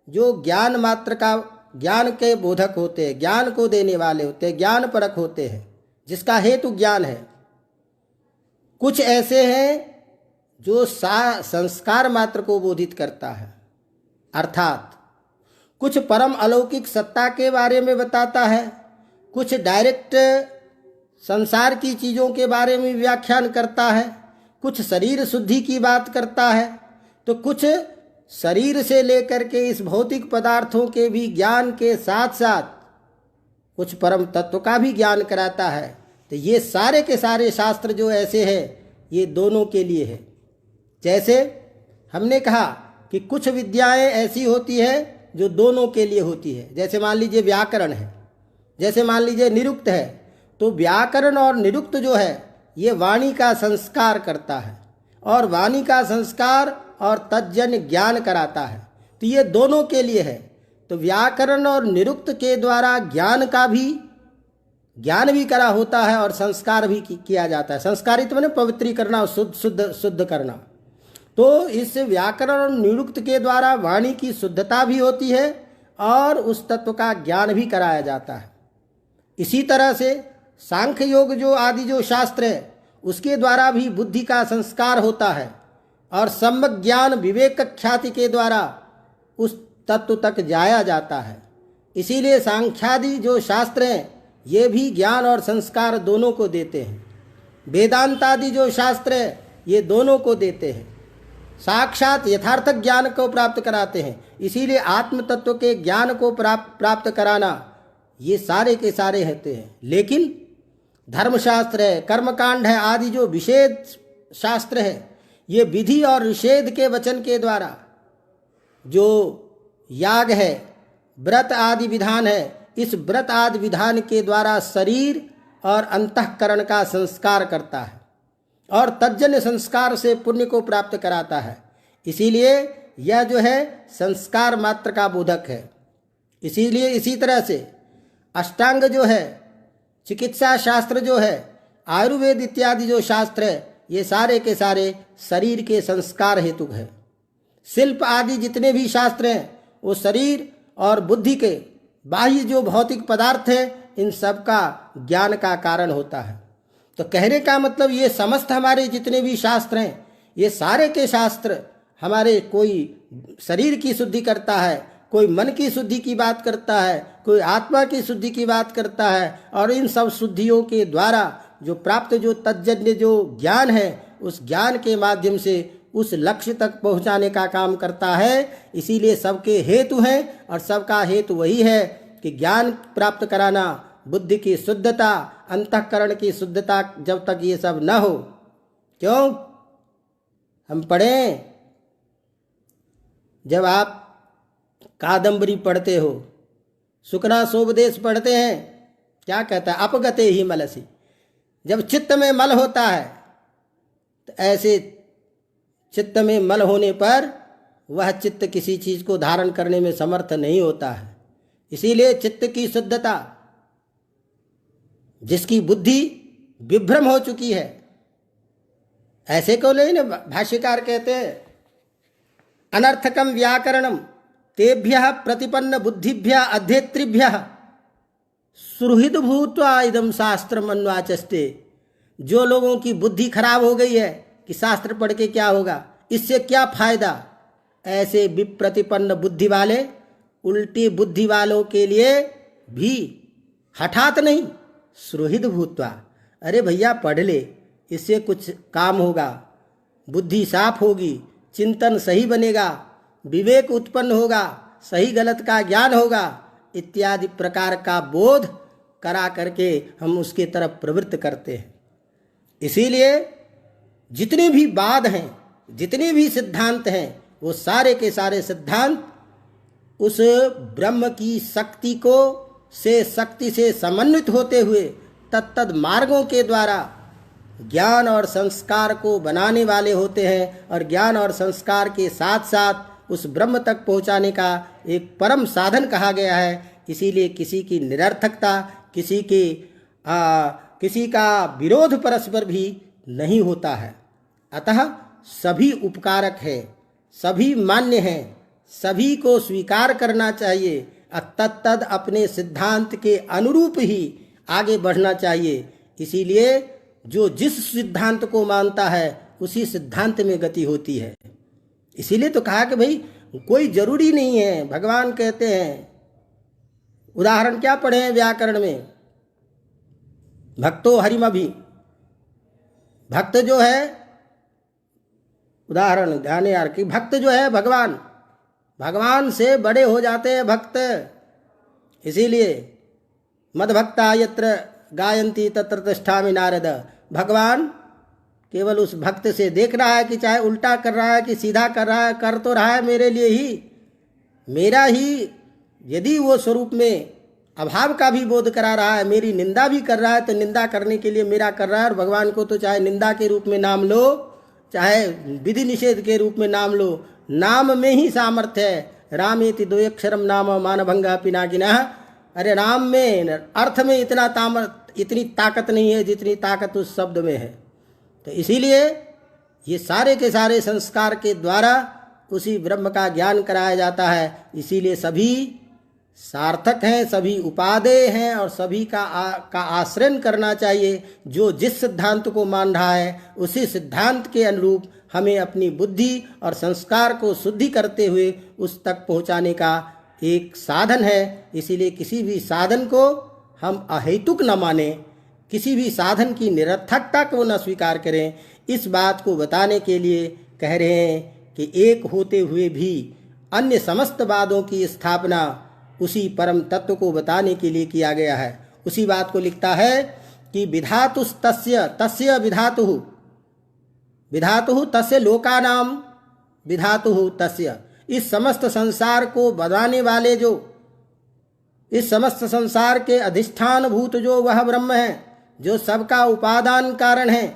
जो ज्ञान मात्र का, ज्ञान के बोधक होते हैं, ज्ञान को देने वाले होते हैं, ज्ञान परक होते हैं, जिसका हेतु ज्ञान है। कुछ ऐसे हैं जो संस्कार मात्र को बोधित करता है, अर्थात कुछ परम अलौकिक सत्ता के बारे में बताता है, कुछ डायरेक्ट संसार की चीज़ों के बारे में व्याख्यान करता है, कुछ शरीर शुद्धि की बात करता है, तो कुछ शरीर से लेकर के इस भौतिक पदार्थों के भी ज्ञान के साथ साथ कुछ परम तत्व का भी ज्ञान कराता है। तो ये सारे के सारे शास्त्र जो ऐसे हैं ये दोनों के लिए है। जैसे हमने कहा कि कुछ विद्याएं ऐसी होती है जो दोनों के लिए होती है। जैसे मान लीजिए व्याकरण है, जैसे मान लीजिए निरुक्त है, तो व्याकरण और निरुक्त जो है ये वाणी का संस्कार करता है और वाणी का संस्कार और तज्जन्य ज्ञान कराता है। तो ये दोनों के लिए है। तो व्याकरण और निरुक्त के द्वारा ज्ञान भी करा होता है और संस्कार भी किया जाता है। संस्कारित माने पवित्री करना, शुद्ध करना। तो इस व्याकरण और निरुक्त के द्वारा वाणी की शुद्धता भी होती है और उस तत्व का ज्ञान भी कराया जाता है। इसी तरह से सांख्य योग जो आदि जो शास्त्र है उसके द्वारा भी बुद्धि का संस्कार होता है और सम्यक ज्ञान विवेक ख्याति के द्वारा उस तत्व तक जाया जाता है। इसीलिए सांख्यादि जो शास्त्र हैं ये भी ज्ञान और संस्कार दोनों को देते हैं। वेदांत आदि जो शास्त्र है ये दोनों को देते हैं, साक्षात यथार्थ ज्ञान को प्राप्त कराते हैं। इसीलिए आत्म तत्व के ज्ञान को प्राप्त कराना ये सारे के सारे होते हैं। लेकिन धर्मशास्त्र है, कर्मकांड है आदि जो विषेद शास्त्र है, ये विधि और निषेध के वचन के द्वारा जो याग है, व्रत आदि विधान है, इस व्रत आदि विधान के द्वारा शरीर और अंतःकरण का संस्कार करता है और तज्जन्य संस्कार से पुण्य को प्राप्त कराता है। इसीलिए यह जो है संस्कार मात्र का बोधक है। इसीलिए इसी तरह से अष्टांग जो है, चिकित्सा शास्त्र जो है, आयुर्वेद इत्यादि जो शास्त्र है, ये सारे के सारे शरीर के संस्कार हेतु है। शिल्प आदि जितने भी शास्त्र हैं वो शरीर और बुद्धि के बाह्य जो भौतिक पदार्थ हैं, इन सब का ज्ञान का कारण होता है। तो कहने का मतलब ये समस्त हमारे जितने भी शास्त्र हैं, ये सारे के शास्त्र हमारे कोई शरीर की शुद्धि करता है, कोई मन की शुद्धि की बात करता है, कोई आत्मा की शुद्धि की बात करता है, और इन सब शुद्धियों के द्वारा जो प्राप्त जो तज्जन्य जो ज्ञान है, उस ज्ञान के माध्यम से उस लक्ष्य तक पहुंचाने का काम करता है। इसीलिए सबके हेतु हैं और सबका हेतु वही है कि ज्ञान प्राप्त कराना, बुद्धि की शुद्धता, अंतःकरण की शुद्धता। जब तक ये सब न हो, क्यों हम पढ़ें, जब आप कादंबरी पढ़ते हो, सुकना सोपदेश पढ़ते हैं, क्या कहता है, अपगते ही मलसी। जब चित्त में मल होता है तो ऐसे चित्त में मल होने पर वह चित्त किसी चीज को धारण करने में समर्थ नहीं होता है। इसीलिए चित्त की शुद्धता, जिसकी बुद्धि विभ्रम हो चुकी है, ऐसे को नहीं ना भाष्यकार कहते हैं, अनर्थकम व्याकरणम तेभ्यः प्रतिपन्न बुद्धिभ्यः अध्येतृभ्यः सुहृद भूत्वा इदम शास्त्रम अन्वाचस्ते। जो लोगों की बुद्धि खराब हो गई है कि शास्त्र पढ़ के क्या होगा, इससे क्या फायदा, ऐसे विप्रतिपन्न बुद्धि वाले, उल्टी बुद्धि वालों के लिए भी हठात नहीं, सुहृद भूत्वा, अरे भैया पढ़ ले, इससे कुछ काम होगा, बुद्धि साफ होगी, चिंतन सही बनेगा, विवेक उत्पन्न होगा, सही गलत का ज्ञान होगा, इत्यादि प्रकार का बोध करा करके हम उसके तरफ प्रवृत्त करते हैं। इसीलिए जितने भी वाद हैं, जितने भी सिद्धांत हैं, वो सारे के सारे सिद्धांत उस ब्रह्म की शक्ति से समन्वित होते हुए तत्तद मार्गों के द्वारा ज्ञान और संस्कार को बनाने वाले होते हैं, और ज्ञान और संस्कार के साथ साथ उस ब्रह्म तक पहुंचाने का एक परम साधन कहा गया है। इसीलिए किसी की निरर्थकता, किसी का विरोध परस्पर भी नहीं होता है। अतः सभी उपकारक है, सभी मान्य हैं, सभी को स्वीकार करना चाहिए, तत्तद अपने सिद्धांत के अनुरूप ही आगे बढ़ना चाहिए। इसीलिए जो जिस सिद्धांत को मानता है उसी सिद्धांत में गति होती है। इसीलिए तो कहा कि भाई कोई जरूरी नहीं है। भगवान कहते हैं, उदाहरण क्या पढ़े हैं व्याकरण में, भक्तो हरिमभि, भक्त जो है, उदाहरण ध्यान यार कि भक्त जो है भगवान से बड़े हो जाते हैं भक्त। इसीलिए मद्भक्ता यत्र गायन्ति तत्र तिष्ठामि नारद, भगवान केवल उस भक्त से देख रहा है कि चाहे उल्टा कर रहा है कि सीधा कर रहा है, कर तो रहा है मेरे लिए ही, मेरा ही यदि वो स्वरूप में अभाव का भी बोध करा रहा है, मेरी निंदा भी कर रहा है, तो निंदा करने के लिए मेरा कर रहा है। और भगवान को तो चाहे निंदा के रूप में नाम लो, चाहे विधि निषेध के रूप में नाम लो, नाम में ही सामर्थ्य है। रामेति द्वयक्षरम नाम मानभंगा पिनाकिनः। अरे राम में अर्थ में इतनी ताकत नहीं है जितनी ताकत उस शब्द में है। तो इसीलिए ये सारे के सारे संस्कार के द्वारा उसी ब्रह्म का ज्ञान कराया जाता है। इसीलिए सभी सार्थक हैं, सभी उपादेय हैं, और सभी का आश्रय करना चाहिए। जो जिस सिद्धांत को मान रहा है उसी सिद्धांत के अनुरूप हमें अपनी बुद्धि और संस्कार को शुद्धि करते हुए उस तक पहुंचाने का एक साधन है। इसीलिए किसी भी साधन को हम अहेतुक न माने, किसी भी साधन की निरर्थकता को न स्वीकार करें। इस बात को बताने के लिए कह रहे हैं कि एक होते हुए भी अन्य समस्त वादों की स्थापना उसी परम तत्व को बताने के लिए किया गया है। उसी बात को लिखता है कि विधातुस्तस्य तस्य विधातुः विधातुः तस्य लोकानाम विधातुः तस्य, इस समस्त संसार को बनाने वाले जो, इस समस्त संसार के अधिष्ठान भूत जो वह ब्रह्म है, जो सबका उपादान कारण है,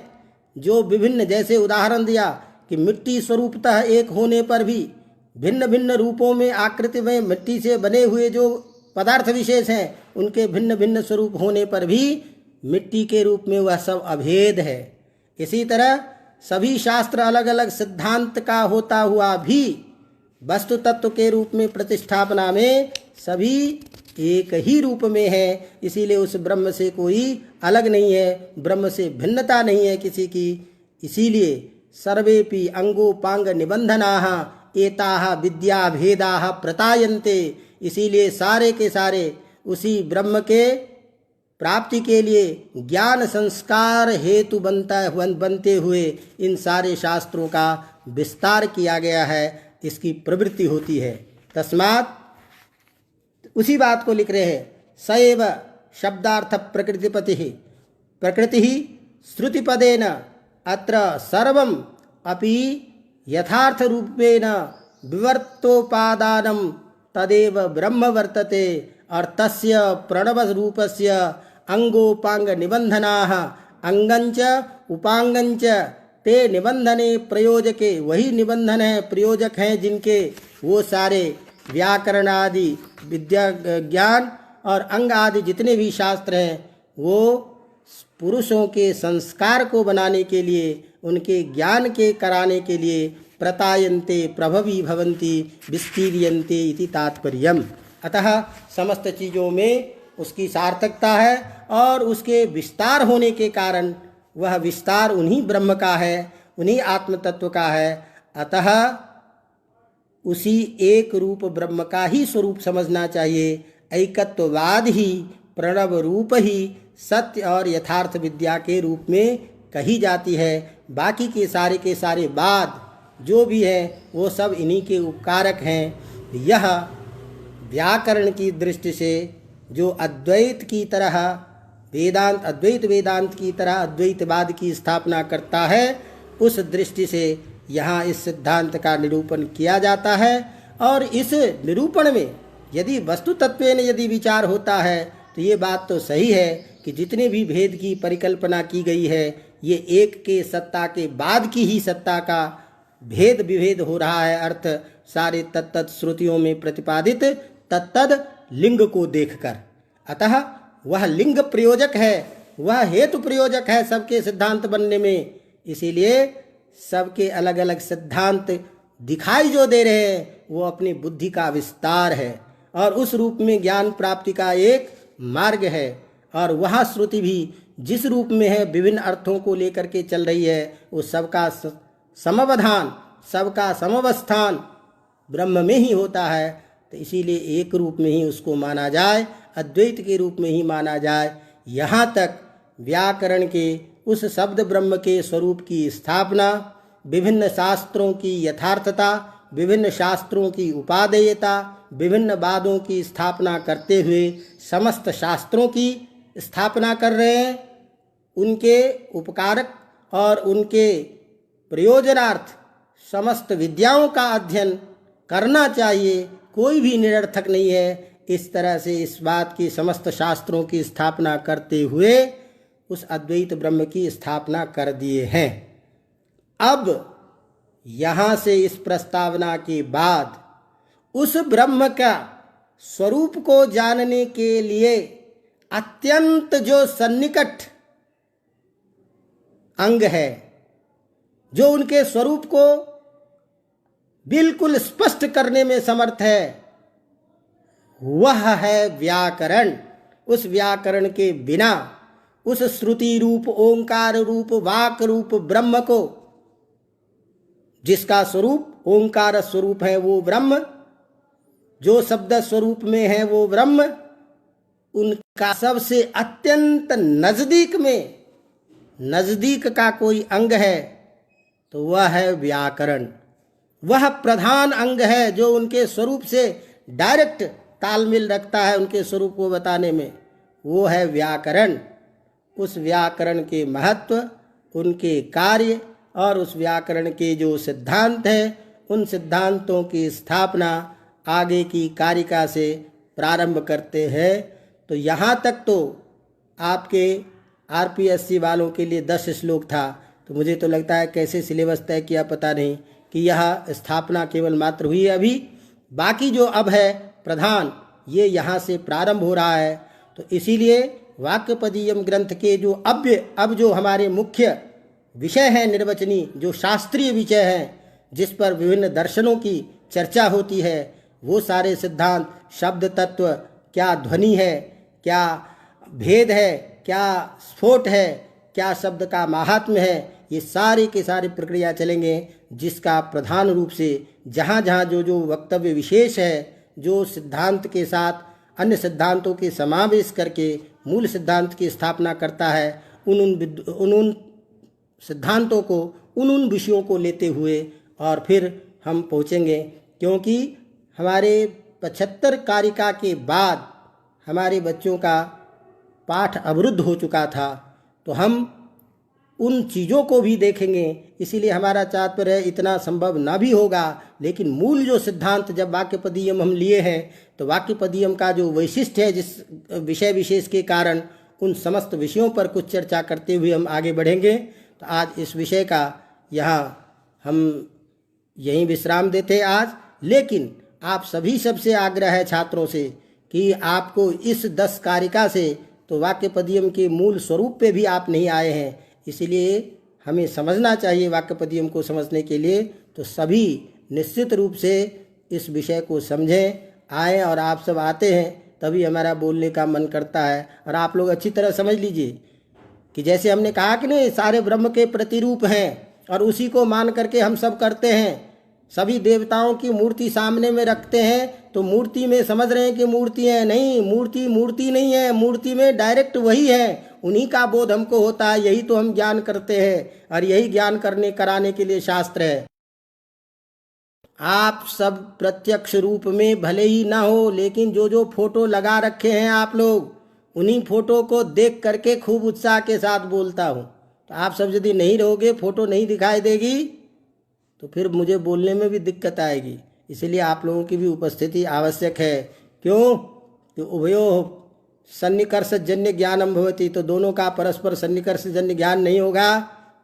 जो विभिन्न, जैसे उदाहरण दिया कि मिट्टी स्वरूपतः एक होने पर भी भिन्न भिन्न रूपों में, आकृति में मिट्टी से बने हुए जो पदार्थ विशेष हैं उनके भिन्न भिन्न स्वरूप होने पर भी मिट्टी के रूप में वह सब अभेद है। इसी तरह सभी शास्त्र अलग अलग सिद्धांत का होता हुआ भी वस्तु तत्व के रूप में प्रतिष्ठापना में सभी एक ही रूप में है। इसीलिए उस ब्रह्म से कोई अलग नहीं है, ब्रह्म से भिन्नता नहीं है किसी की। इसीलिए सर्वेपि अंगोपांग निबंधनाः एताः विद्या भेदाः प्रतायन्ते, इसीलिए सारे के सारे उसी ब्रह्म के प्राप्ति के लिए ज्ञान संस्कार हेतु बनते हुए इन सारे शास्त्रों का विस्तार किया गया है, इसकी प्रवृत्ति होती है। तस्मात् उसी बात को लिख रहे हैं, स एव शब्दार्थ प्रकृति श्रुतिपदेन अत्र सर्वम अपि यथार्थ रूपेण विवर्तोपादानम तदेव ब्रह्म वर्तते, और तस्य प्रणव रूपस्य अंगोपांग निबंधनाः अंगंच उपांगंच ते निबंधने प्रयोजके, वही निबंधन है, प्रयोजक हैं जिनके वो सारे व्याकरण आदि विद्या ज्ञान और अंग आदि जितने भी शास्त्र हैं वो पुरुषों के संस्कार को बनाने के लिए, उनके ज्ञान के कराने के लिए प्रतायन्ते प्रभवी भवन्ति विस्तीर्यन्ते इति तात्पर्यम्। अतः समस्त चीज़ों में उसकी सार्थकता है और उसके विस्तार होने के कारण वह विस्तार उन्हीं ब्रह्म का है, उन्हीं आत्म तत्व का है। अतः उसी एक रूप ब्रह्म का ही स्वरूप समझना चाहिए। ऐकत्ववाद ही प्रणव रूप ही सत्य और यथार्थ विद्या के रूप में कही जाती है। बाकी के सारे बाद जो भी है वो सब इन्हीं के उपकारक हैं। यह व्याकरण की दृष्टि से जो अद्वैत की तरह अद्वैत वेदांत की तरह अद्वैतवाद की स्थापना करता है, उस दृष्टि से यहाँ इस सिद्धांत का निरूपण किया जाता है। और इस निरूपण में यदि वस्तु तत्वेन यदि विचार होता है तो ये बात तो सही है कि जितने भी भेद की परिकल्पना की गई है ये एक के सत्ता के बाद की ही सत्ता का भेद विभेद हो रहा है। अर्थ सारे तत्त श्रुतियों में प्रतिपादित तत्तद लिंग को देखकर। अतः वह लिंग प्रयोजक है, वह हेतु प्रयोजक है सबके सिद्धांत बनने में। इसीलिए सबके अलग अलग सिद्धांत दिखाई जो दे रहे हैं वो अपनी बुद्धि का विस्तार है और उस रूप में ज्ञान प्राप्ति का एक मार्ग है। और वह श्रुति भी जिस रूप में है विभिन्न अर्थों को लेकर के चल रही है, वो सबका समवधान, सबका समवस्थान ब्रह्म में ही होता है। तो इसीलिए एक रूप में ही उसको माना जाए, अद्वैत के रूप में ही माना जाए। यहाँ तक व्याकरण के उस शब्द ब्रह्म के स्वरूप की स्थापना, विभिन्न शास्त्रों की यथार्थता, विभिन्न शास्त्रों की उपादेयता, विभिन्न वादों की स्थापना करते हुए समस्त शास्त्रों की स्थापना कर रहे हैं। उनके उपकारक और उनके प्रयोजनार्थ समस्त विद्याओं का अध्ययन करना चाहिए, कोई भी निरर्थक नहीं है। इस तरह से इस बात की समस्त शास्त्रों की स्थापना करते हुए उस अद्वैत ब्रह्म की स्थापना कर दिए हैं। अब यहाँ से इस प्रस्तावना के बाद उस ब्रह्म का स्वरूप को जानने के लिए अत्यंत जो सन्निकट अंग है, जो उनके स्वरूप को बिल्कुल स्पष्ट करने में समर्थ है, वह है व्याकरण। उस व्याकरण के बिना उस श्रुति रूप, ओंकार रूप, वाक रूप ब्रह्म को, जिसका स्वरूप ओंकार स्वरूप है वो ब्रह्म, जो शब्द स्वरूप में है वो ब्रह्म, उनका सबसे अत्यंत नजदीक में नजदीक का कोई अंग है तो वह है व्याकरण। वह प्रधान अंग है जो उनके स्वरूप से डायरेक्ट तालमेल रखता है उनके स्वरूप को बताने में, वो है व्याकरण। उस व्याकरण के महत्व, उनके कार्य और उस व्याकरण के जो सिद्धांत हैं, उन सिद्धांतों की स्थापना आगे की कारिका से प्रारंभ करते हैं। तो यहाँ तक तो आपके आरपीएससी वालों के लिए 10 श्लोक था। तो मुझे तो लगता है कैसे सिलेबस तय किया पता नहीं कि यह स्थापना केवल मात्र हुई है अभी। बाकी जो अब है प्रधान, ये यहाँ से प्रारंभ हो रहा है। तो इसीलिए वाक्यपदीयम ग्रंथ के जो अब जो हमारे मुख्य विषय है निर्वचनी, जो शास्त्रीय विषय हैं, जिस पर विभिन्न दर्शनों की चर्चा होती है, वो सारे सिद्धांत, शब्द तत्व, क्या ध्वनि है, क्या भेद है, क्या स्फोट है, क्या शब्द का माहात्म्य है, ये सारी के सारी प्रक्रिया चलेंगे, जिसका प्रधान रूप से जहाँ जहाँ जो वक्तव्य विशेष है, जो सिद्धांत के साथ अन्य सिद्धांतों के समावेश करके मूल सिद्धांत की स्थापना करता है, उन सिद्धांतों को, उन विषयों को लेते हुए और फिर हम पहुँचेंगे। क्योंकि हमारे 75 कारिका के बाद हमारे बच्चों का पाठ अवरुद्ध हो चुका था, तो हम उन चीज़ों को भी देखेंगे। इसीलिए हमारा तात्पर्य इतना संभव ना भी होगा, लेकिन मूल जो सिद्धांत जब वाक्यपदीयम हम लिए हैं, तो वाक्यपदीयम का जो वैशिष्ट है, जिस विषय विशेष के कारण, उन समस्त विषयों पर कुछ चर्चा करते हुए हम आगे बढ़ेंगे। तो आज इस विषय का यहाँ हम यहीं विश्राम देते आज। लेकिन आप सभी सबसे आग्रह है छात्रों से कि आपको इस 10 कारिका से तो वाक्यपदीयम के मूल स्वरूप पे भी आप नहीं आए हैं, इसलिए हमें समझना चाहिए। वाक्यपदीयम को समझने के लिए तो सभी निश्चित रूप से इस विषय को समझें, आए। और आप सब आते हैं तभी हमारा बोलने का मन करता है। और आप लोग अच्छी तरह समझ लीजिए कि जैसे हमने कहा कि नहीं, सारे ब्रह्म के प्रतिरूप हैं और उसी को मान करके हम सब करते हैं। सभी देवताओं की मूर्ति सामने में रखते हैं, तो मूर्ति में समझ रहे हैं कि मूर्ति है, नहीं, मूर्ति नहीं है, मूर्ति में डायरेक्ट वही है, उन्हीं का बोध हमको होता है। यही तो हम ज्ञान करते हैं और यही ज्ञान कराने के लिए शास्त्र है। आप सब प्रत्यक्ष रूप में भले ही ना हो, लेकिन जो फोटो लगा रखे हैं आप लोग, उन्हीं फोटो को देख करके खूब उत्साह के साथ बोलता हूँ। तो आप सब यदि नहीं रहोगे, फोटो नहीं दिखाई देगी, तो फिर मुझे बोलने में भी दिक्कत आएगी। इसलिए आप लोगों की भी उपस्थिति आवश्यक है। क्यों? कि उभयो सन्निकर्षजन्य ज्ञानम भवति, तो दोनों का परस्पर सन्निकर्षजन्य ज्ञान नहीं होगा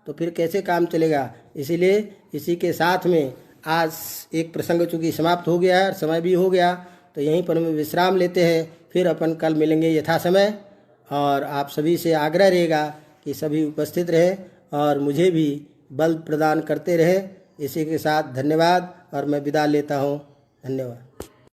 तो फिर कैसे काम चलेगा। इसीलिए इसी के साथ में आज एक प्रसंग चूँकि समाप्त हो गया है, समय भी हो गया, तो यहीं पर हम विश्राम लेते हैं। फिर अपन कल मिलेंगे यथा समय। और आप सभी से आग्रह रहेगा कि सभी उपस्थित रहे और मुझे भी बल प्रदान करते रहे। इसी के साथ धन्यवाद और मैं विदा लेता हूँ। धन्यवाद।